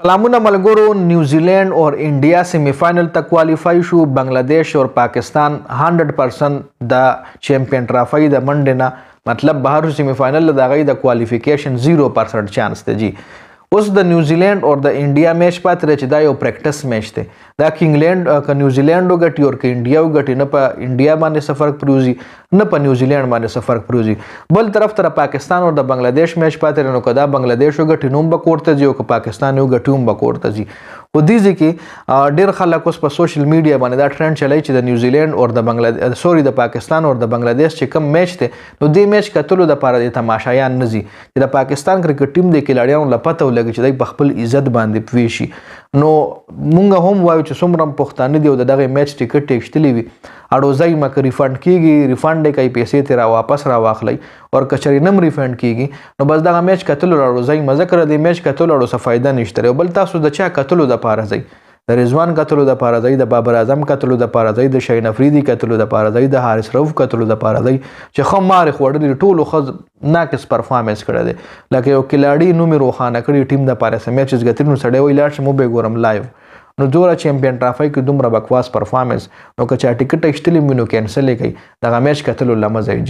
सलामुन मलगुरु न्यूजीलैंड और इंडिया सेमीफाइनल तक क्वालिफाई शो बांग्लादेश और पाकिस्तान 100% the champion trophy the Monday ना मतलब बाहर सेमीफाइनल द गई द क्वालिफिकेशन 0% चांस थे जी उस द न्यूजीलैंड और द इंडिया मैच पात रचदा यो प्रैक्टिस मैच थे दा कि इंग्लैंड का न्यूजीलैंड गटी और के इंडिया गटी न पा इंडिया माने सफर प्रूजी न पा न्यूजीलैंड माने सफर प्रूजी बल तरफ पाकिस्तान और द बांग्लादेश मैच पाते रहनो कदा बांग्लादेश गटी नुम बकोरते जी और पाकिस्तान गटी उम बकोरते जी वो दीजी की डेर खलक उस पर सोशल मीडिया बाने दा ट्रेंड चलाई च द न्यूजीलैंड और द बांग्लादेश सॉरी द पाकिस्तान और द बांग्लादेश च कम मैच थे नो दे मैच कतलो द पारा दे तमाशायान नजी द पाकिस्तान क्रिकेट टीम दे खिलाड़ियों ला पता लगे च द खपल इज्जत बांधे पवेशी नो मुंगा हम वायु च सुमरम पुख्तानी दे दغه मैच टिकट टेक्सटली वी अडोजाई मक रिफंड कीगी रिफंड कई पैसे तेरा वापस रा वाखलाई और कचरी नम रिफंड कीगी नो बस दغه मैच कतलो अडोजाई मजा कर दे मैच कतलो अडो फायदा नشته बल तاسو د چا कतलो द पारा जाई د رضوان कतलो द पारा जाई द बाबर आजम कतलो द पारा जाई द शाहीन अफरीदी कतलो द पारा जाई द हारिस रऊफ कतलो द पारा जाई چې خو مار خوړل ټولو خز ناقص پرفارمنس کړی دی لکه یو کلاړی نو مې روخانه کړی ټیم د پاره سم میچز غترنو سړی وی لاړ چې مو به ګورم لایو نو جوړه چیمپیون ټرافي کې دومره بکواس پرفارمنس نو که چا ټیکټ ایکسټلی مینو کینسل کړي دا میچ کتلو لمزای جی